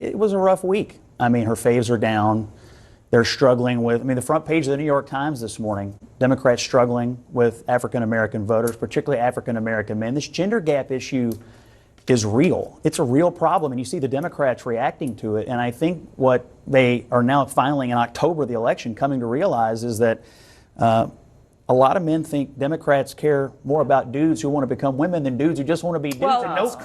It was a rough week. I mean, her faves are down. They're struggling with, the front page of the New York Times this morning, Democrats struggling with African-American voters, particularly African-American men. This gender gap issue is real. It's a real problem, and you see the Democrats reacting to it. And I think what they are now finally in October, the election, coming to realize is that a lot of men think Democrats care more about dudes who want to become women than dudes who just want to be dudes.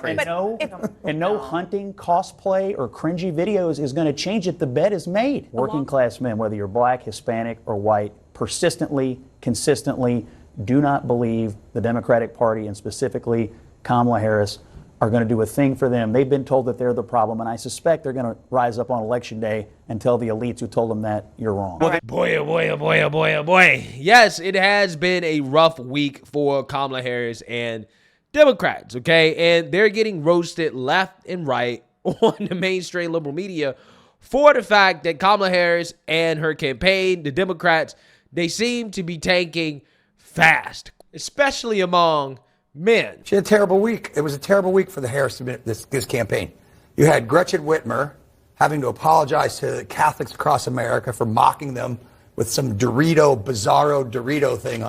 And no hunting, cosplay, or cringy videos is going to change it. The bet is made. Working class men, whether you're black, Hispanic, or white, persistently, consistently do not believe the Democratic Party, and specifically Kamala Harris, are going to do a thing for them. They've been told that they're the problem, and I suspect they're going to rise up on Election Day and tell the elites who told them that you're wrong. Boy, oh boy, oh boy, oh boy, oh boy. Yes, it has been a rough week for Kamala Harris and Democrats, okay? And they're getting roasted left and right on the mainstream liberal media for the fact that Kamala Harris and her campaign, the Democrats, they seem to be tanking fast, especially among men. She had a terrible week. It was a terrible week for the Harris this campaign. You had Gretchen Whitmer having to apologize to the Catholics across America for mocking them with some bizarro Dorito thing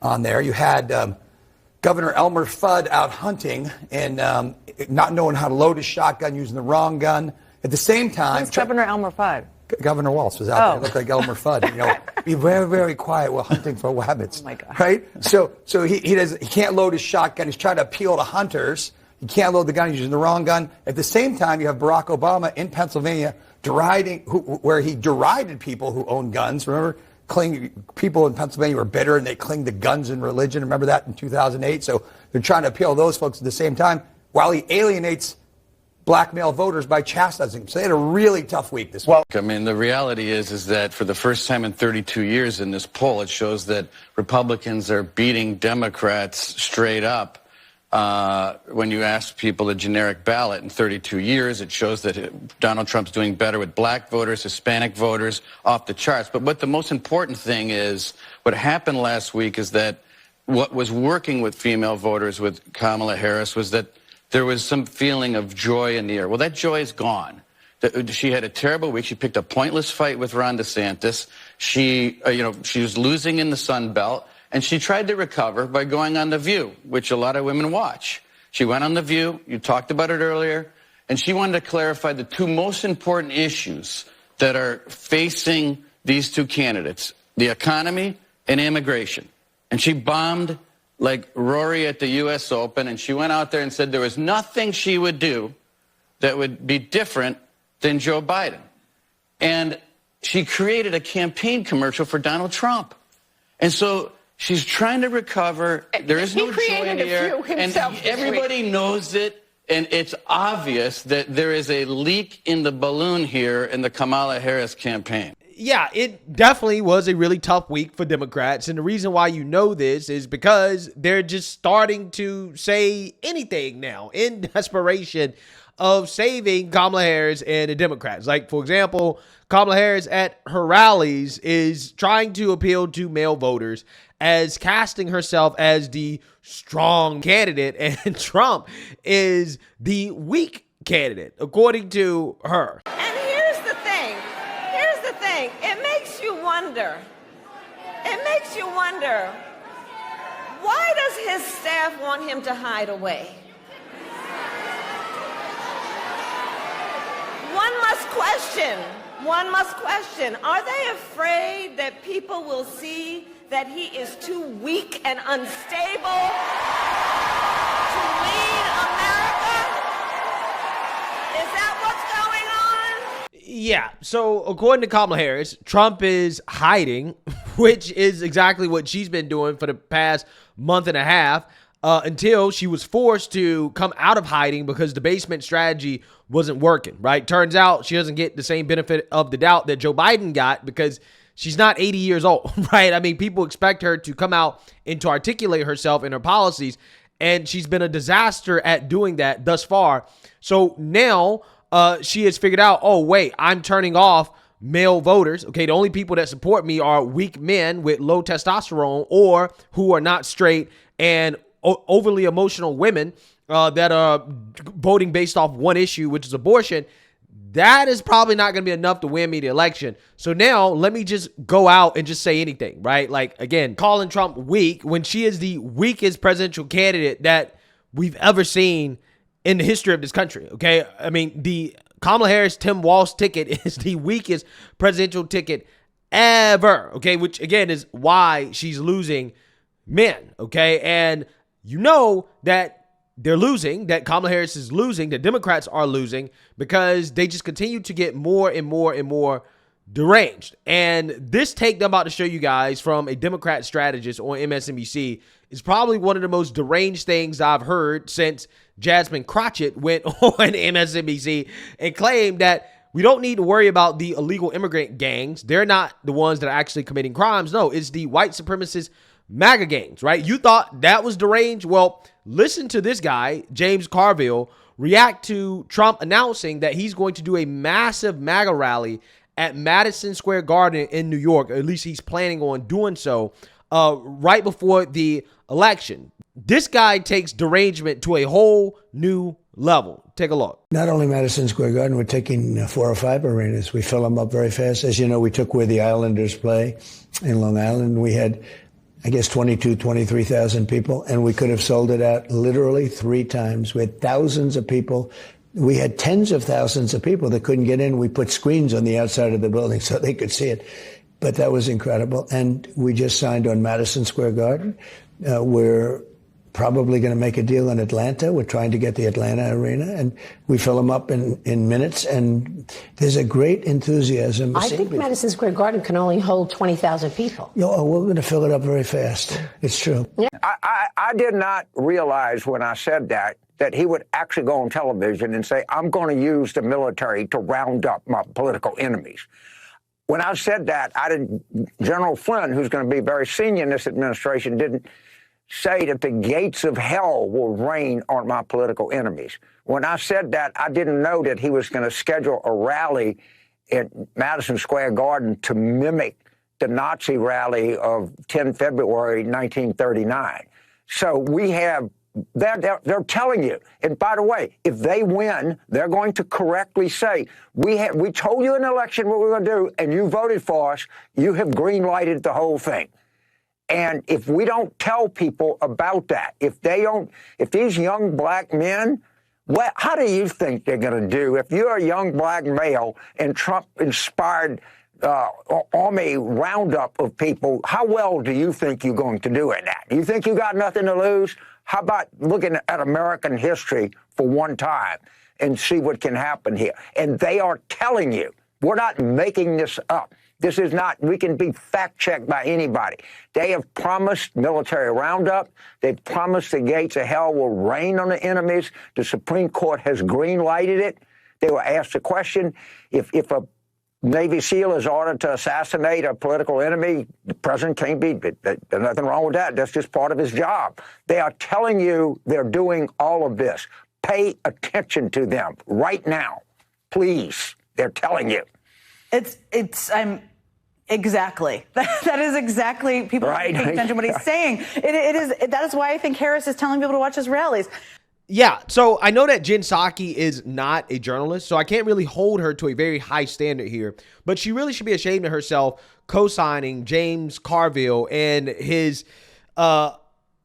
on there. You had Governor Elmer Fudd out hunting and not knowing how to load his shotgun, using the wrong gun. At the same time, who's Governor Elmer Fudd? Governor Walz was out there. It looked like Elmer Fudd. Be very, very quiet while hunting for rabbits. Oh my God. Right? So he can't load his shotgun. He's trying to appeal to hunters. He can't load the gun. He's using the wrong gun. At the same time, you have Barack Obama in Pennsylvania where he derided people who own guns. Remember, people in Pennsylvania were bitter and they clinged to guns and religion. Remember that in 2008? So they're trying to appeal to those folks at the same time while he alienates black male voters by chastising. So they had a really tough week this week. I mean, the reality is that for the first time in 32 years in this poll, it shows that Republicans are beating Democrats straight up. When you ask people a generic ballot in 32 years, it shows that Donald Trump's doing better with black voters, Hispanic voters, off the charts. But what the most important thing is, what happened last week is that what was working with female voters with Kamala Harris was that there was some feeling of joy in the air. Well, that joy is gone. She had a terrible week. She picked a pointless fight with Ron DeSantis. She was losing in the Sun Belt, and she tried to recover by going on The View, which a lot of women watch. She went on The View. You talked about it earlier. And she wanted to clarify the two most important issues that are facing these two candidates, the economy and immigration. And she bombed like Rory at the U.S. Open, and she went out there and said there was nothing she would do that would be different than Joe Biden. And she created a campaign commercial for Donald Trump. And so she's trying to recover. There is no joy in the air, and everybody knows it, and it's obvious that there is a leak in the balloon here in the Kamala Harris campaign. Yeah, it definitely was a really tough week for Democrats. And the reason why you know this is because they're just starting to say anything now in desperation of saving Kamala Harris and the Democrats. Like, for example, Kamala Harris at her rallies is trying to appeal to male voters as casting herself as the strong candidate, and Trump is the weak candidate, according to her. It makes you wonder, why does his staff want him to hide away? One must question, are they afraid that people will see that he is too weak and unstable to lead America? Is that what's going on? Yeah, so according to Kamala Harris, Trump is hiding, which is exactly what she's been doing for the past month and a half until she was forced to come out of hiding because the basement strategy wasn't working, right? Turns out she doesn't get the same benefit of the doubt that Joe Biden got because she's not 80 years old, right? I mean, people expect her to come out and to articulate herself in her policies, and she's been a disaster at doing that thus far. So now she has figured out, oh, wait, I'm turning off male voters. Okay, the only people that support me are weak men with low testosterone or who are not straight, and overly emotional women that are voting based off one issue, which is abortion. that is probably not going to be enough to win me the election. So now let me just go out and just say anything, right? Like, again, calling Trump weak when she is the weakest presidential candidate that we've ever seen in the history of this country, okay? I mean, the Kamala Harris-Tim Walz ticket is the weakest presidential ticket ever, okay? Which, again, is why she's losing men, okay? And you know that they're losing, that Kamala Harris is losing, that Democrats are losing because they just continue to get more and more and more deranged. And this take that I'm about to show you guys from a Democrat strategist on MSNBC is probably one of the most deranged things I've heard since Jasmine Crotchet went on MSNBC and claimed that we don't need to worry about the illegal immigrant gangs. They're not the ones that are actually committing crimes. No, it's the white supremacist MAGA gangs, right? You thought that was deranged? Well, listen to this guy, James Carville, react to Trump announcing that he's going to do a massive MAGA rally at Madison Square Garden in New York. Or at least he's planning on doing so right before the election. This guy takes derangement to a whole new level. Take a look. Not only Madison Square Garden, we're taking 4 or 5 arenas. We fill them up very fast. As you know, we took where the Islanders play in Long Island. We had, I guess, 23,000 people, and we could have sold it out literally 3 times. We had thousands of people. We had tens of thousands of people that couldn't get in. We put screens on the outside of the building so they could see it. But that was incredible. And we just signed on Madison Square Garden. We're probably going to make a deal in Atlanta. We're trying to get the Atlanta arena, and we fill them up in minutes. And there's a great enthusiasm. I think Madison Square Garden can only hold 20,000 people. Oh, we're going to fill it up very fast. It's true. Yeah. I did not realize when I said that he would actually go on television and say, I'm going to use the military to round up my political enemies. When I said that, General Flynn, who's going to be very senior in this administration, didn't say that the gates of hell will rain on my political enemies. When I said that, I didn't know that he was going to schedule a rally at Madison Square Garden to mimic the Nazi rally of 10 February 1939. So we have, they're telling you, and by the way, if they win, they're going to correctly say, we told you in the election what we were going to do, and you voted for us, you have green-lighted the whole thing. And if we don't tell people about that, if these young black men, how do you think they're going to do? If you're a young black male and Trump-inspired army roundup of people, how well do you think you're going to do in that? You think you got nothing to lose? How about looking at American history for one time and see what can happen here? And they are telling you, we're not making this up. This is not, we can be fact-checked by anybody. They have promised military roundup. They've promised the gates of hell will rain on the enemies. The Supreme Court has green-lighted it. They were asked the question, if a Navy SEAL is ordered to assassinate a political enemy, the president can't be, there's nothing wrong with that. That's just part of his job. They are telling you they're doing all of this. Pay attention to them right now. Please. They're telling you. Exactly. That is exactly, people right. Paying attention to what he's saying. That is why I think Harris is telling people to watch his rallies. Yeah, so I know that Jen Psaki is not a journalist, so I can't really hold her to a very high standard here, but she really should be ashamed of herself co-signing James Carville and his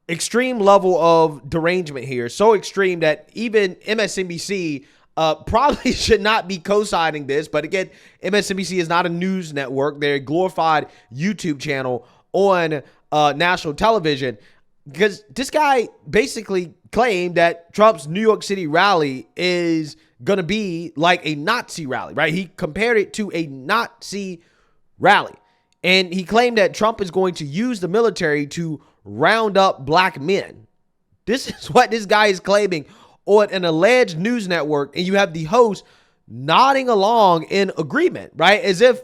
extreme level of derangement here. So extreme that even MSNBC probably should not be co-signing this. But again, MSNBC is not a news network. They're a glorified YouTube channel on national television. Because this guy basically claimed that Trump's New York City rally is going to be like a Nazi rally, right? He compared it to a Nazi rally. And he claimed that Trump is going to use the military to round up black men. This is what this guy is claiming on an alleged news network. And you have the host nodding along in agreement, right? As if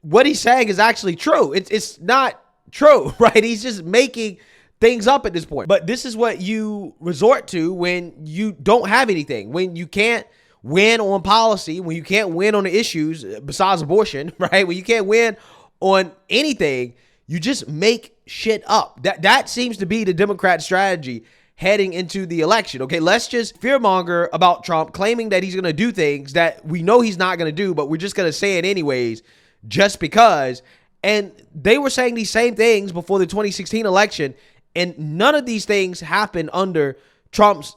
what he's saying is actually true. It's not true, right? He's just making things up at this point. But this is what you resort to when you don't have anything, when you can't win on policy, when you can't win on the issues besides abortion, right? When you can't win on anything, you just make shit up. That seems to be the Democrat strategy. heading into the election. Okay, let's just fearmonger about Trump, claiming that he's going to do things that we know he's not going to do, but we're just going to say it anyways, just because. And they were saying these same things before the 2016 election, and none of these things happened under Trump's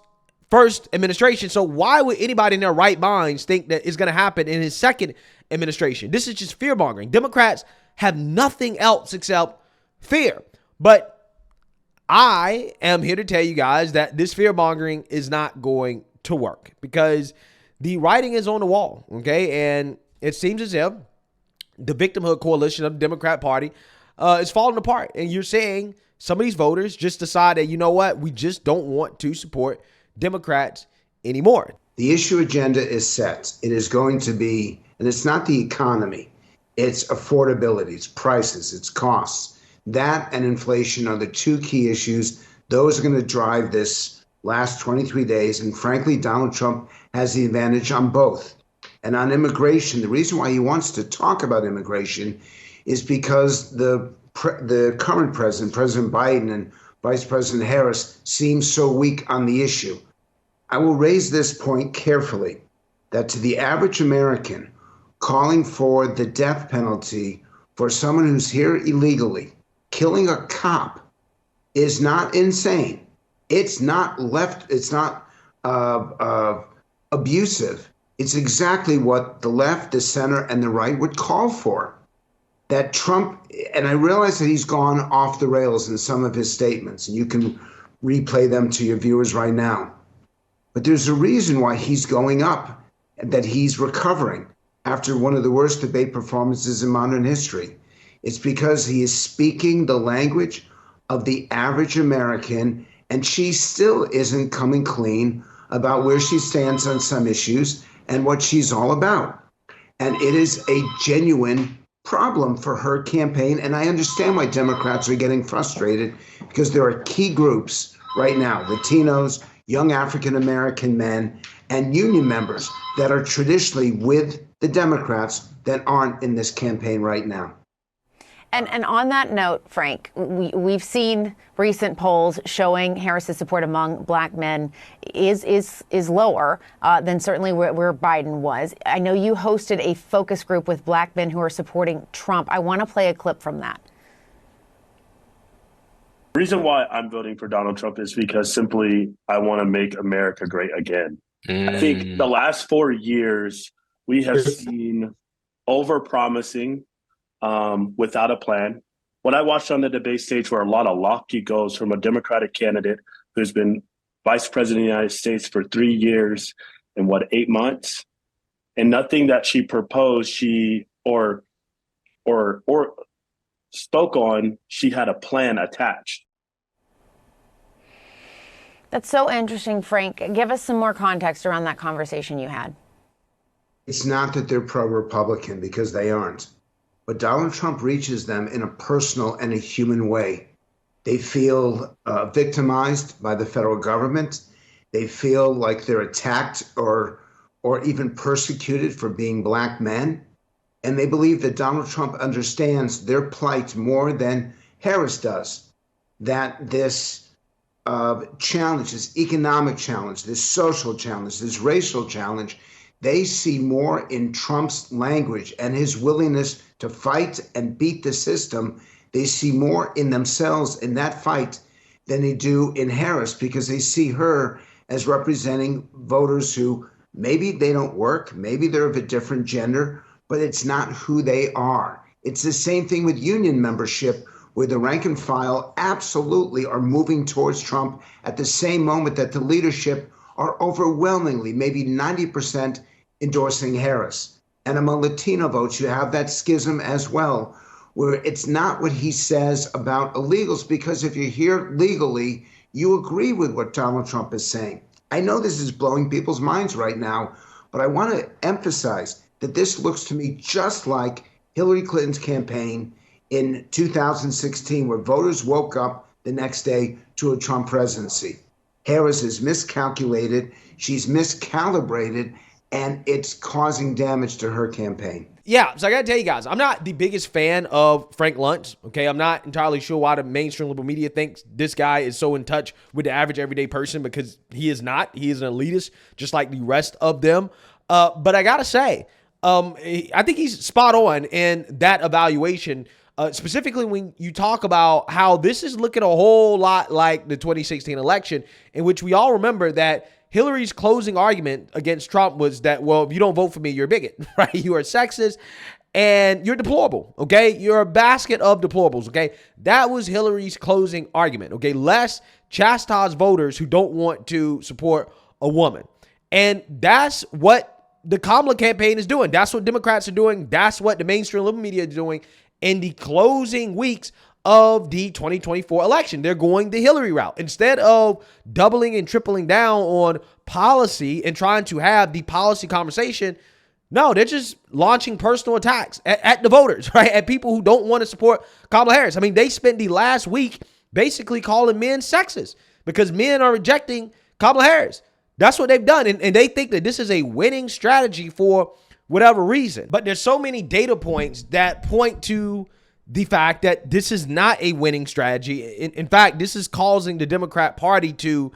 first administration. So why would anybody in their right minds think that it's going to happen in his second administration? This is just fear-mongering. Democrats have nothing else except fear. But I am here to tell you guys that this fear-mongering is not going to work because the writing is on the wall, okay? And it seems as if the victimhood coalition of the Democrat Party is falling apart. And you're saying some of these voters just decide that, you know what, we just don't want to support Democrats anymore. The issue agenda is set. It is going to be, and it's not the economy, it's affordability, it's prices, it's costs. That and inflation are the two key issues. Those are going to drive this last 23 days. And frankly, Donald Trump has the advantage on both. And on immigration, the reason why he wants to talk about immigration is because the current president, President Biden and Vice President Harris, seem so weak on the issue. I will raise this point carefully, that to the average American, calling for the death penalty for someone who's here illegally, killing a cop, is not insane. It's not abusive. It's exactly what the left, the center, and the right would call for. That Trump, and I realize that he's gone off the rails in some of his statements, and you can replay them to your viewers right now. But there's a reason why he's going up, that he's recovering after one of the worst debate performances in modern history. It's because he is speaking the language of the average American, and she still isn't coming clean about where she stands on some issues and what she's all about. And it is a genuine problem for her campaign. And I understand why Democrats are getting frustrated, because there are key groups right now, Latinos, young African-American men, and union members that are traditionally with the Democrats that aren't in this campaign right now. And on that note, Frank, we've seen recent polls showing Harris's support among black men is lower than certainly where Biden was. I know you hosted a focus group with black men who are supporting Trump. I want to play a clip from that. The reason why I'm voting for Donald Trump is because simply I want to make America great again. I think the last 4 years we have seen over-promising without a plan. What I watched on the debate stage were a lot of lofty goals from a Democratic candidate who's been vice president of the United States for 3 years and 8 months, and nothing that she proposed, or spoke on, she had a plan attached. That's so interesting, Frank. Give us some more context around that conversation you had. It's not that they're pro-Republican, because they aren't. But Donald Trump reaches them in a personal and a human way. They feel victimized by the federal government. They feel like they're attacked or even persecuted for being black men. And they believe that Donald Trump understands their plight more than Harris does. That this challenge, this economic challenge, this social challenge, this racial challenge, they see more in Trump's language and his willingness to fight and beat the system. They see more in themselves in that fight than they do in Harris, because they see her as representing voters who maybe they don't work, maybe they're of a different gender, but it's not who they are. It's the same thing with union membership, where the rank and file absolutely are moving towards Trump at the same moment that the leadership are overwhelmingly, maybe 90%, endorsing Harris. And among Latino votes, you have that schism as well, where it's not what he says about illegals, because if you're here legally, you agree with what Donald Trump is saying. I know this is blowing people's minds right now, but I want to emphasize that this looks to me just like Hillary Clinton's campaign in 2016, where voters woke up the next day to a Trump presidency. Harris is miscalculated, she's miscalibrated, and it's causing damage to her campaign. Yeah, so I got to tell you guys, I'm not the biggest fan of Frank Luntz, okay? I'm not entirely sure why the mainstream liberal media thinks this guy is so in touch with the average everyday person, because he is not. He is an elitist, just like the rest of them. But I got to say, I think he's spot on in that evaluation, specifically when you talk about how this is looking a whole lot like the 2016 election, in which we all remember that Hillary's closing argument against Trump was that, well, if you don't vote for me, you're a bigot, right? You are sexist and you're deplorable, okay? You're a basket of deplorables, okay? That was Hillary's closing argument, okay? Let's chastise voters who don't want to support a woman. And that's what the Kamala campaign is doing. That's what Democrats are doing. That's what the mainstream liberal media is doing in the closing weeks of the 2024 election. They're going the Hillary route. Instead of doubling and tripling down on policy and trying to have the policy conversation, no, they're just launching personal attacks at the voters, right? At people who don't want to support Kamala Harris. I mean, they spent the last week basically calling men sexist because men are rejecting Kamala Harris. That's what they've done. And they think that this is a winning strategy for whatever reason. But there's so many data points that point to the fact that this is not a winning strategy. In fact, this is causing the Democrat Party to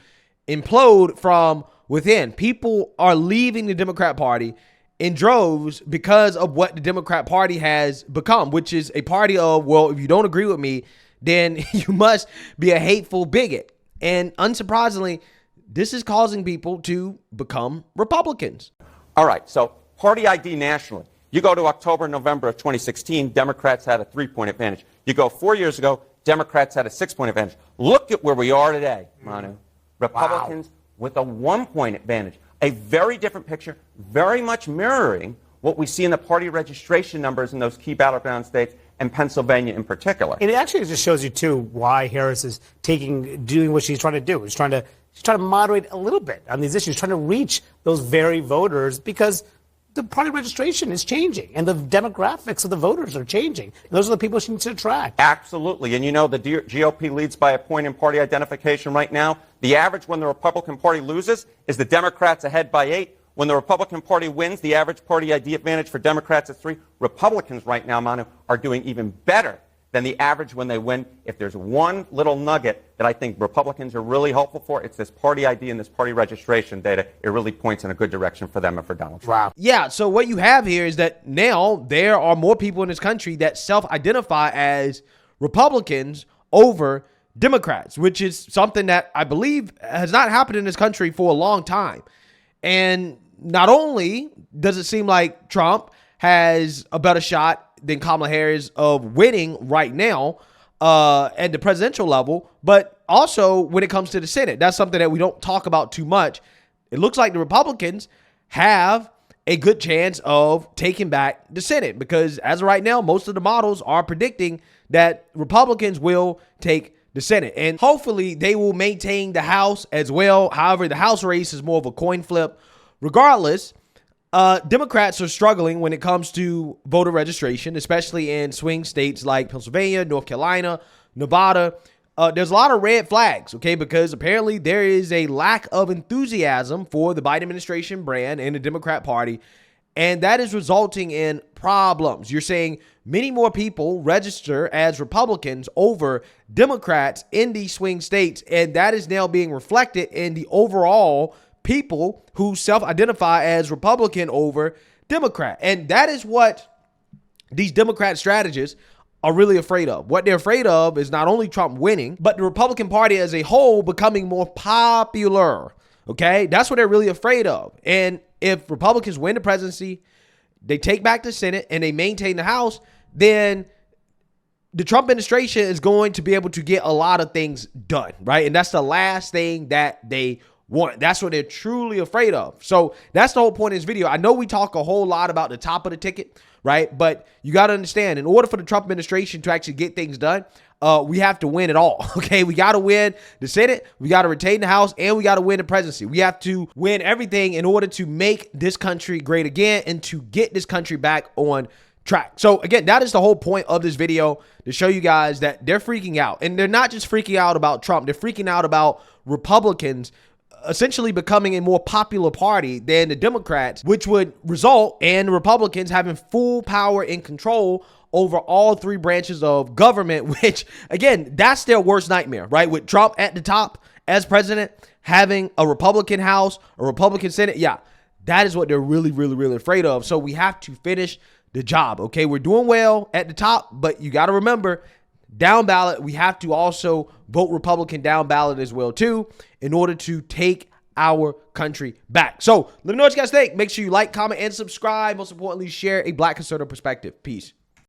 implode from within. People are leaving the Democrat Party in droves because of what the Democrat Party has become, which is a party of, well, if you don't agree with me, then you must be a hateful bigot. And unsurprisingly, this is causing people to become Republicans. All right, so party ID nationally. You go to October, November of 2016, Democrats had a 3-point advantage. You go 4 years ago, Democrats had a 6-point advantage. Look at where we are today, Manu. Republicans with a 1-point advantage. A very different picture, very much mirroring what we see in the party registration numbers in those key battleground states, and Pennsylvania in particular. It actually just shows you, too, why Harris is doing what she's trying to do. She's trying to moderate a little bit on these issues, trying to reach those very voters, because the party registration is changing and the demographics of the voters are changing. And those are the people she needs to attract. Absolutely. And you know, the GOP leads by a point in party identification right now. The average when the Republican Party loses is the Democrats ahead by 8. When the Republican Party wins, the average party ID advantage for Democrats is 3. Republicans right now, Manu, are doing even better than the average when they win. If there's one little nugget that I think Republicans are really hopeful for, it's this party ID and this party registration data. It really points in a good direction for them and for Donald Trump. Wow. Yeah, so what you have here is that now there are more people in this country that self-identify as Republicans over Democrats, which is something that I believe has not happened in this country for a long time. And not only does it seem like Trump has a better shot than Kamala Harris of winning right now at the presidential level, but also when it comes to the Senate. That's something that we don't talk about too much. It looks like the Republicans have a good chance of taking back the Senate, because as of right now, most of the models are predicting that Republicans will take the Senate, and hopefully they will maintain the House as well. However, the House race is more of a coin flip. Regardless, Democrats are struggling when it comes to voter registration, especially in swing states like Pennsylvania, North Carolina, Nevada. There's a lot of red flags, okay, because apparently there is a lack of enthusiasm for the Biden administration brand and the Democrat Party, and that is resulting in problems. You're saying many more people register as Republicans over Democrats in these swing states, and that is now being reflected in the overall people who self-identify as Republican over Democrat. And that is what these Democrat strategists are really afraid of. What they're afraid of is not only Trump winning, but the Republican Party as a whole becoming more popular. Okay? That's what they're really afraid of. And if Republicans win the presidency, they take back the Senate, and they maintain the House, then the Trump administration is going to be able to get a lot of things done, right? And that's the last thing that they want. That's what they're truly afraid of. So that's the whole point of this video. I know we talk a whole lot about the top of the ticket, right? But you got to understand, in order for the Trump administration to actually get things done, we have to win it all, okay? We got to win the Senate, we got to retain the House, and we got to win the presidency. We have to win everything in order to make this country great again and to get this country back on track. So again, that is the whole point of this video, to show you guys that they're freaking out. And they're not just freaking out about Trump, they're freaking out about Republicans essentially becoming a more popular party than the Democrats, which would result in Republicans having full power and control over all three branches of government, which, again, that's their worst nightmare, right? With Trump at the top as president, having a Republican House, a Republican Senate. Yeah, that is what they're really, really, really afraid of. So we have to finish the job, okay? We're doing well at the top, but you got to remember, down ballot, we have to also vote Republican down ballot as well, too, in order to take our country back. So let me know what you guys think. Make sure you like, comment, and subscribe. Most importantly, share a Black conservative perspective. Peace.